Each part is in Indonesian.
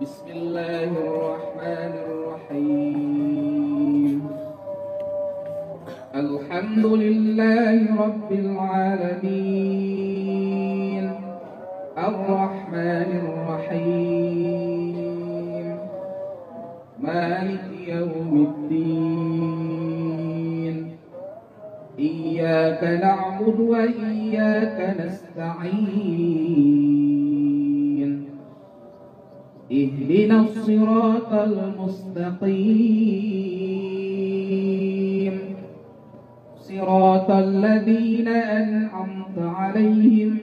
بسم الله الرحمن الرحيم الحمد لله رب العالمين الرحمن الرحيم مالك يوم الدين إياك نعبد وإياك نستعين اهدنا الصراط المستقيم صراط الذين أنعمت عليهم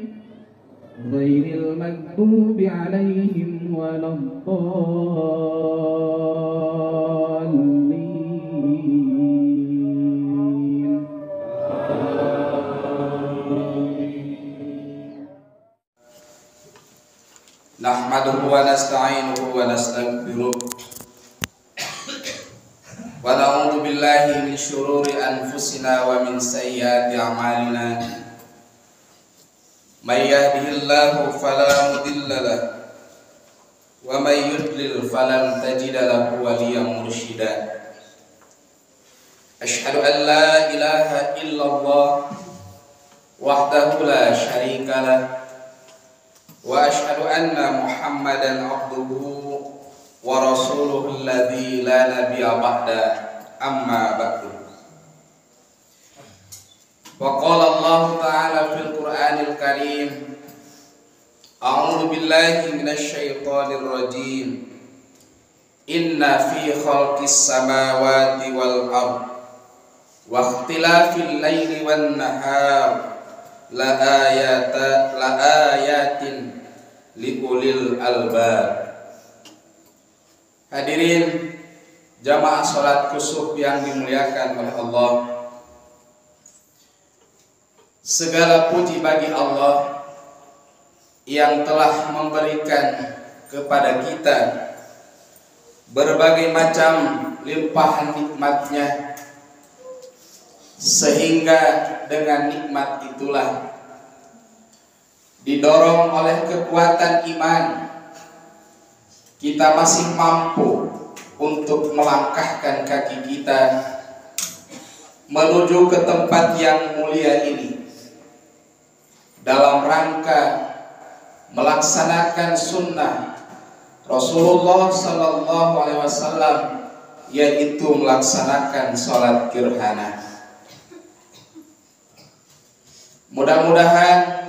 غير المغضوب عليهم ولا الضالين. Nahmaduhu wa nasta'inuhu wa nastaghfiruh wa na'udzu billahi min syururi anfusina wa min sayyiati a'malina may yahdihillahu fala mudilla lahu wa may yudlil falan tajida lahu waliyyan mursyida. Asyhadu an la ilaha illallah wahdahu la syarika lahu wa asyhadu anna Muhammadan abduhu wa rasuluhu alladzi la nabiyya ba'da, amma ba'du. Wa qala Allah ta'ala fil Qur'anil Karim, a'udzu billahi minasy syaithanir rajim. Inna fi khalqis samawati wal ardh wa ikhtilafil laili wan nahar la ayatin liulil albab. Hadirin jamaah salat kusuf yang dimuliakan oleh Allah, segala puji bagi Allah yang telah memberikan kepada kita berbagai macam limpahan nikmatnya, sehingga dengan nikmat itulah didorong oleh kekuatan iman kita masih mampu untuk melangkahkan kaki kita menuju ke tempat yang mulia ini dalam rangka melaksanakan sunnah Rasulullah Sallallahu Alaihi Wasallam, yaitu melaksanakan sholat gerhana. Mudah-mudahan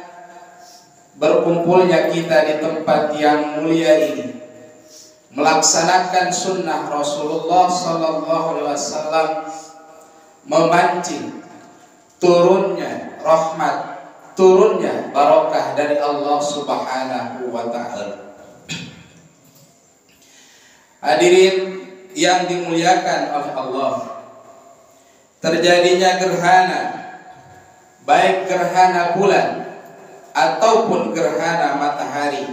berkumpulnya kita di tempat yang mulia ini melaksanakan sunnah Rasulullah Sallallahu Alaihi Wasallam memancing turunnya rahmat, turunnya barokah dari Allah Subhanahu wa Ta'ala. Hadirin yang dimuliakan oleh Allah, terjadinya gerhana, baik gerhana bulan ataupun gerhana matahari,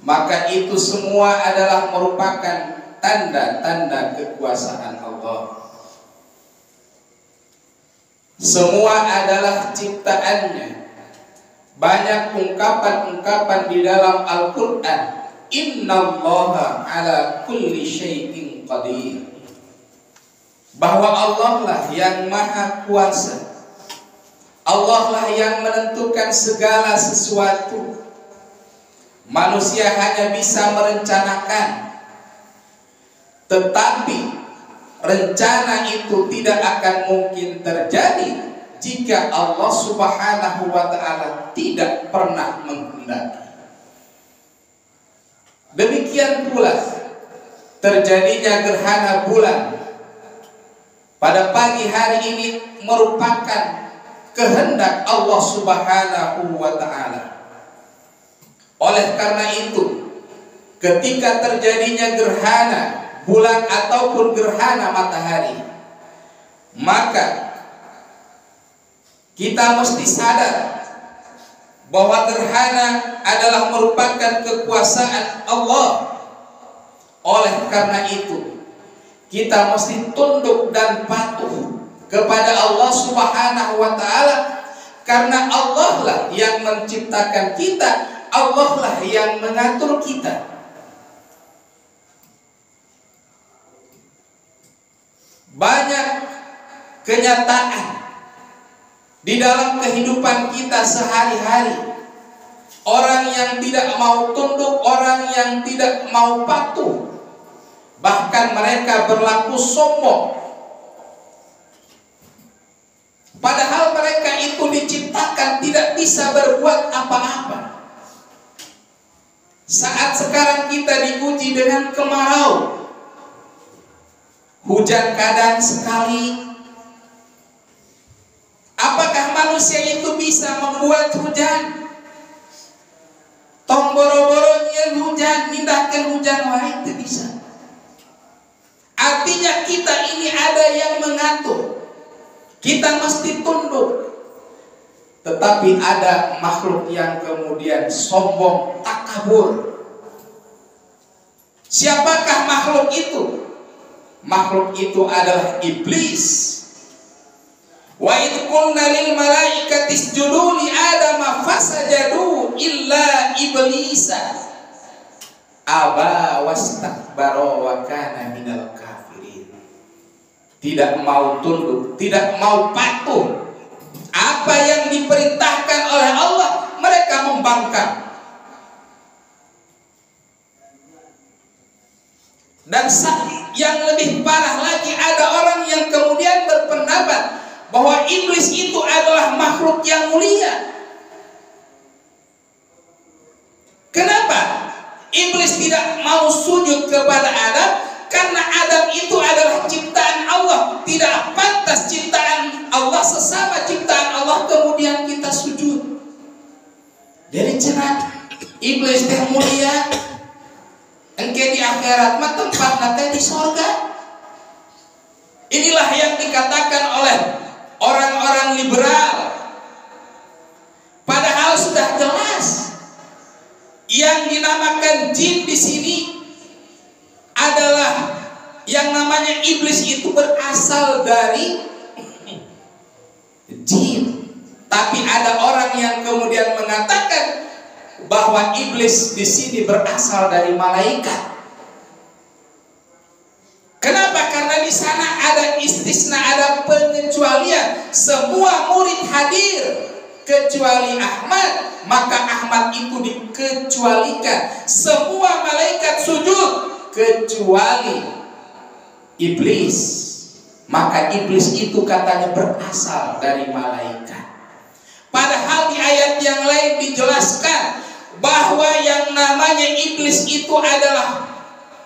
maka itu semua adalah merupakan tanda-tanda kekuasaan Allah. Semua adalah ciptaannya. Banyak ungkapan-ungkapan di dalam Al-Quran, innallaha ala kulli syai'in qadir, bahwa Allah lah yang maha kuasa, Allah lah yang menentukan segala sesuatu. Manusia hanya bisa merencanakan, tetapi rencana itu tidak akan mungkin terjadi jika Allah Subhanahu wa Ta'ala tidak pernah menghendaki. Demikian pula terjadinya gerhana bulan pada pagi hari ini merupakan kehendak Allah Subhanahu wa Ta'ala. Oleh karena itu, ketika terjadinya gerhana bulan ataupun gerhana matahari, maka kita mesti sadar bahwa gerhana adalah merupakan kekuasaan Allah. Oleh karena itu, kita mesti tunduk dan patuh kepada Allah Subhanahu wa Ta'ala, karena Allah lah yang menciptakan kita, Allah lah yang mengatur kita. kenyataan di dalam kehidupan kita sehari-hari. Orang yang tidak mau tunduk, orang yang tidak mau patuh, bahkan mereka berlaku sombong. Padahal mereka itu diciptakan tidak bisa berbuat apa-apa. Saat sekarang kita diuji dengan kemarau, hujan kadang sekali. Apakah manusia itu bisa membuat hujan? Tong boro-boronya hujan, mindahkan hujan wae itu bisa. Artinya kita ini ada yang mengatur. Kita mesti tunduk. Tetapi ada makhluk yang kemudian sombong, takabur. Siapakah makhluk itu? Makhluk itu adalah iblis. Wa idh qulna lil malaikati isjudu li adama fasajadu illa iblisa aba wastakbara wa kana minal kafirin. Tidak mau tunduk, tidak mau patuh. Apa yang diperintahkan oleh Allah, mereka membangkang. Dan yang lebih parah lagi, ada orang yang kemudian berpendapat bahwa iblis itu adalah makhluk yang mulia. Kenapa? Iblis tidak mau sujud kepada Adam karena Adam itu adalah ciptaan Allah. Tidak pantas ciptaan Allah, sesama ciptaan Allah kemudian kita sujud. Jadi cenah iblis teh mulia, engke di akhirat mah tempatna teh di sorga. Inilah yang dikatakan oleh orang-orang liberal. Padahal sudah jelas yang dinamakan jin di sini adalah yang namanya iblis itu berasal dari jin. Tapi ada orang yang kemudian mengatakan bahwa iblis di sini berasal dari malaikat. Kenapa? Karena di sana ada istisna, ada pengecualian. Semua murid hadir kecuali Ahmad, maka Ahmad itu dikecualikan. Semua malaikat sujud kecuali iblis, maka iblis itu katanya berasal dari malaikat. Padahal di ayat yang lain dijelaskan bahwa yang namanya iblis itu adalah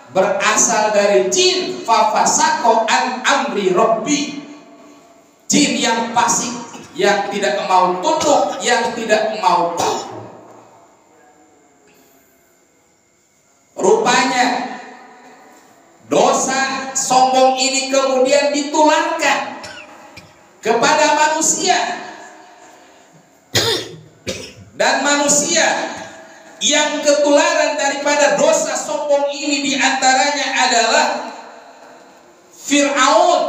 berasal dari jin, fafasaqo an amri rabbi. Jin yang fasik, yang tidak mau tunduk, yang tidak mau taat. Rupanya dosa sombong ini kemudian ditularkan kepada manusia. Dan manusia yang ketularan daripada dosa sombong ini diantaranya adalah Fir'aun,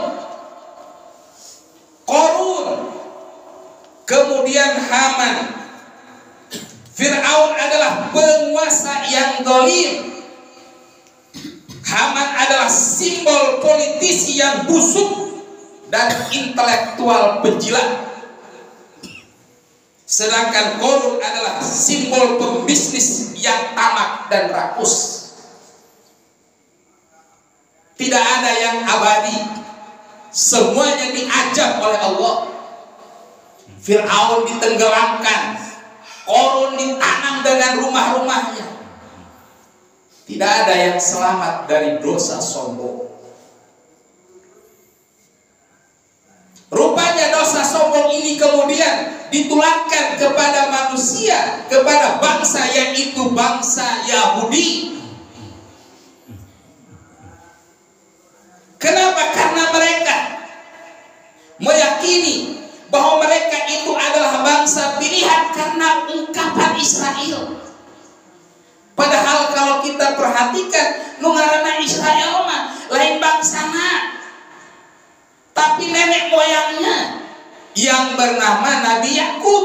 Qarun, kemudian Haman. Fir'aun adalah penguasa yang zalim. Haman adalah simbol politisi yang busuk dan intelektual penjilat. Sedangkan Qarun adalah simbol pembisnis yang tamak dan rakus. Tidak ada yang abadi, semuanya diajak oleh Allah. Fir'aun ditenggelamkan, Qarun ditanam dengan rumah-rumahnya. Tidak ada yang selamat dari dosa sombong. Rupanya dosa sombong ini kemudian ditularkan kepada manusia, kepada bangsa yang itu bangsa Yahudi. Kenapa? Karena mereka meyakini bahwa mereka itu adalah bangsa pilihan karena ungkapan Israel. Padahal kalau kita perhatikan, nu ngaranna Israel mah lain bangsana, tapi nenek moyangnya yang bernama Nabi Yakub.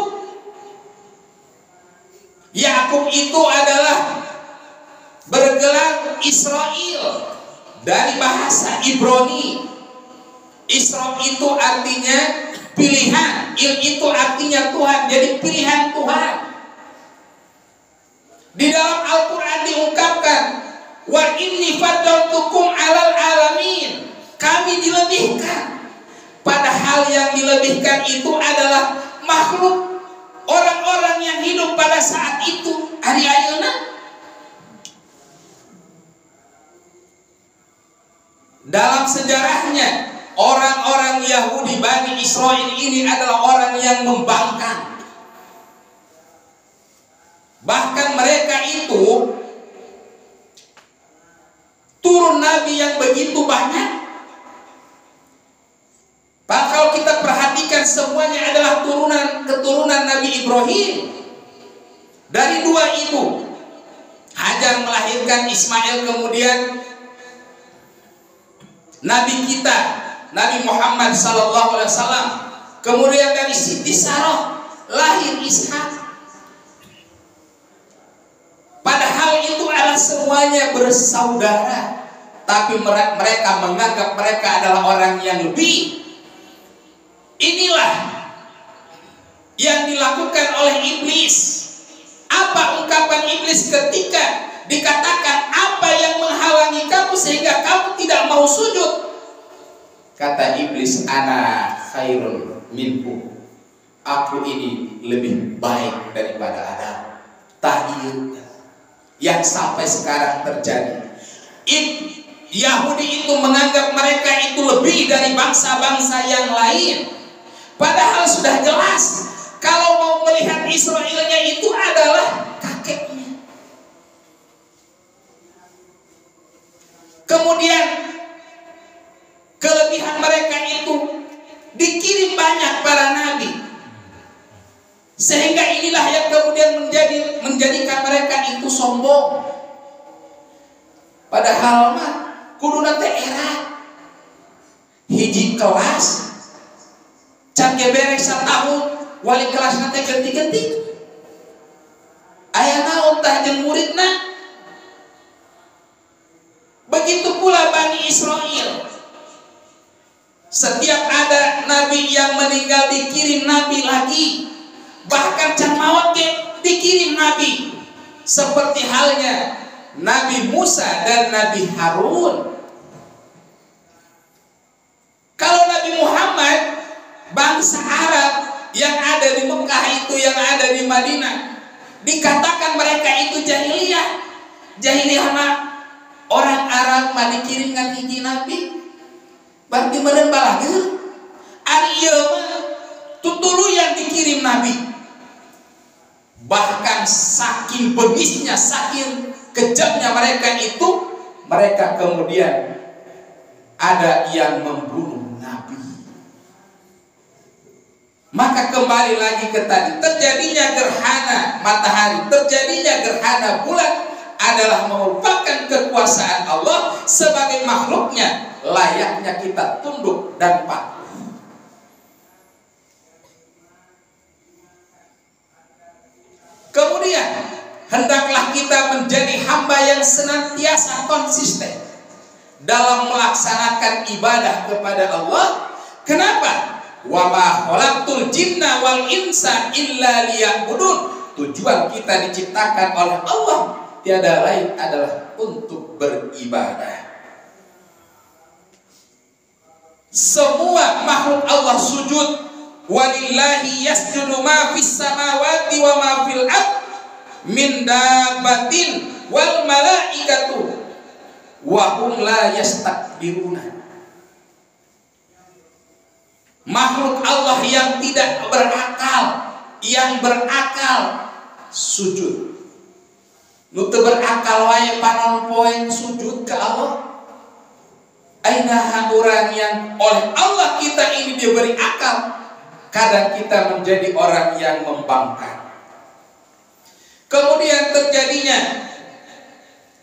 Yakub itu adalah bergelar Israel dari bahasa Ibrani. Isra itu artinya pilihan, Il itu artinya Tuhan, jadi pilihan Tuhan. Di dalam Al-Quran diungkapkan, wa inni faddaltukum alal alamin, kami dilebihkan. Padahal yang dilebihkan itu adalah makhluk, orang-orang yang hidup pada saat itu. Ari ayeuna dalam sejarahnya, orang-orang Yahudi Bani Israel ini adalah orang yang membangkang. Bahkan mereka itu turun nabi yang begitu banyak. Pak, kalau kita perhatikan semuanya adalah keturunan Nabi Ibrahim. Dari dua ibu, Hajar melahirkan Ismail, kemudian Nabi kita, Nabi Muhammad SAW, kemudian dari Siti Sarah lahir Ishak. Padahal itu adalah semuanya bersaudara, tapi mereka menganggap mereka adalah orang yang lebih. Inilah yang dilakukan oleh iblis. Apa ungkapan iblis ketika dikatakan apa yang menghalangi kamu sehingga kamu tidak mau sujud? Kata iblis, ana khairun minhu, aku ini lebih baik daripada Adam. Tahyid yang sampai sekarang terjadi. Yahudi itu menganggap mereka itu lebih dari bangsa-bangsa yang lain. Padahal sudah jelas, kalau mau melihat Israelnya itu adalah kakeknya. Kemudian kelebihan mereka itu dikirim banyak para nabi, sehingga inilah yang kemudian menjadikan mereka itu sombong. Padahal mah kuduna teh era hiji kelas can geberek satahun, wali kelas nanti ganti-ganti. Aya naon tah jeung muridna. Begitu pula Bani Israel. Setiap ada nabi yang meninggal dikirim nabi lagi. Bahkan can maot dikirim nabi. Seperti halnya Nabi Musa dan Nabi Harun. Kalau Nabi Muhammad, bangsa Arab yang ada di Mekah itu, yang ada di Madinah, dikatakan mereka itu jahiliyah. Jahiliyah mah orang Arab mah dikirimkan hiji nabi, berarti meureun balageun. Ari ieu mah tutuluy yang dikirim nabi. Bahkan saking bengisnya, saking kejamnya mereka itu, mereka kemudian ada yang membunuh nabi. Maka kembali lagi ke tadi, terjadinya gerhana matahari, terjadinya gerhana bulan adalah merupakan kekuasaan Allah sebagai makhluknya, layaknya kita tunduk dan patuh. Kemudian hendaklah kita menjadi hamba yang senantiasa konsisten dalam melaksanakan ibadah kepada Allah. Kenapa? Wa ma khalaqtul jinna wal insa illa liya'budun. Tujuan kita diciptakan oleh Allah tiada lain adalah untuk beribadah. Semua makhluk Allah sujud. Walillahi yasjudu ma fis samawati wa ma fil ard min dabbatin wal malaikatu wa hum la yastakbiruna. Makhluk Allah yang tidak berakal, yang berakal sujud. Nu teu berakal wae panon poe sujud ke Allah. Ainaha orang yang oleh Allah kita ini diberi akal, kadang kita menjadi orang yang membangkang. Kemudian terjadinya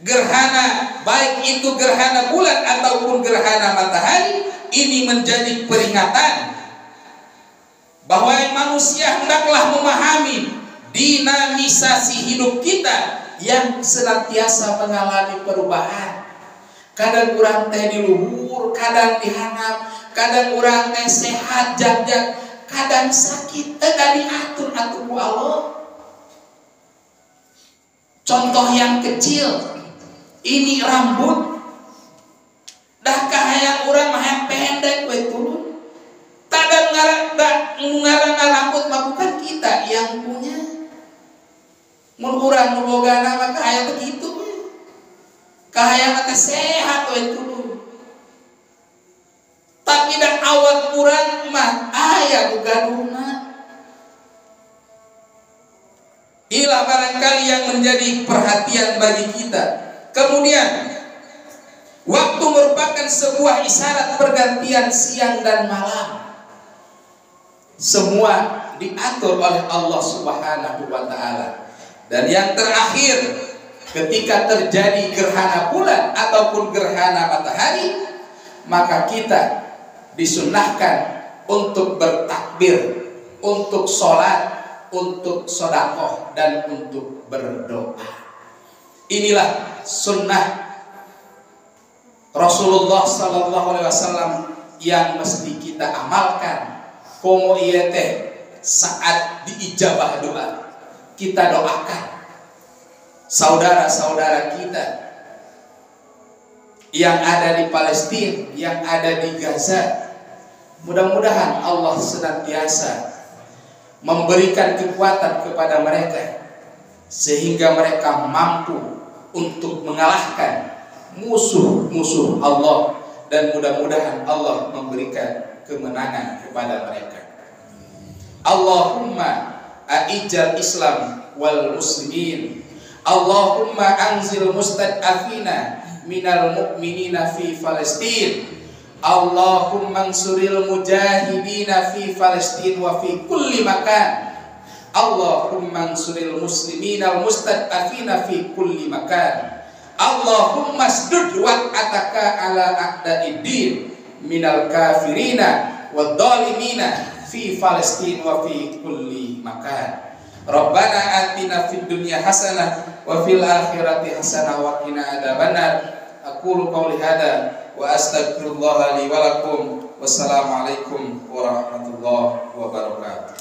gerhana, baik itu gerhana bulan ataupun gerhana matahari, ini menjadi peringatan bahwa manusia hendaklah memahami dinamisasi hidup kita yang senantiasa mengalami perubahan. Kadang kurang teh di luhur, kadang dihanap, kadang orang teh sehat jag-jag, kadang sakit, teh diatur ku Allah. Contoh yang kecil, ini rambut, dah kahayang orang mah pendek we turun. Tak ngarang rambut mah bukan kita yang punya. Mun urang nu bogana mah kahayang begitu. Kahayang mah sehat we turun. Tapi dah awak urang mah aya gaduhna. Inilah barangkali yang menjadi perhatian bagi kita. Kemudian, waktu merupakan sebuah isyarat pergantian siang dan malam. Semua diatur oleh Allah Subhanahu wa Ta'ala. Dan yang terakhir, ketika terjadi gerhana bulan ataupun gerhana matahari, maka kita disunnahkan untuk bertakbir, untuk sholat, untuk sedekah, dan untuk berdoa. Inilah sunnah Rasulullah Sallallahu Alaihi Wasallam yang mesti kita amalkan. Komo ieu teh saat diijabah doa, kita doakan saudara-saudara kita yang ada di Palestina, yang ada di Gaza. Mudah-mudahan Allah senantiasa memberikan kekuatan kepada mereka sehingga mereka mampu untuk mengalahkan musuh-musuh Allah, dan mudah-mudahan Allah memberikan kemenangan kepada mereka. Allahumma a'ijal Islam wal muslimin. Allahumma anzil mustad'afina minal mu'minina fi Palestin. Allahumma ansuril mujahidina fi Palestin wa fi kulli makan. Allahumma ansuril muslimina al mustad'afina fi kulli makan. Allahumma asdud wa'ataka ala a'da'iddin minal kafirina wad dhalimina fi Palestin wa fi kulli makan. Rabbana atina fid dunya hasanah wa fil akhirati hasanah wa qina adzabannar. Aqulu qouli hadza wa astaghfirullah li wa lakum. Wassalamu alaikum warahmatullahi wabarakatuh.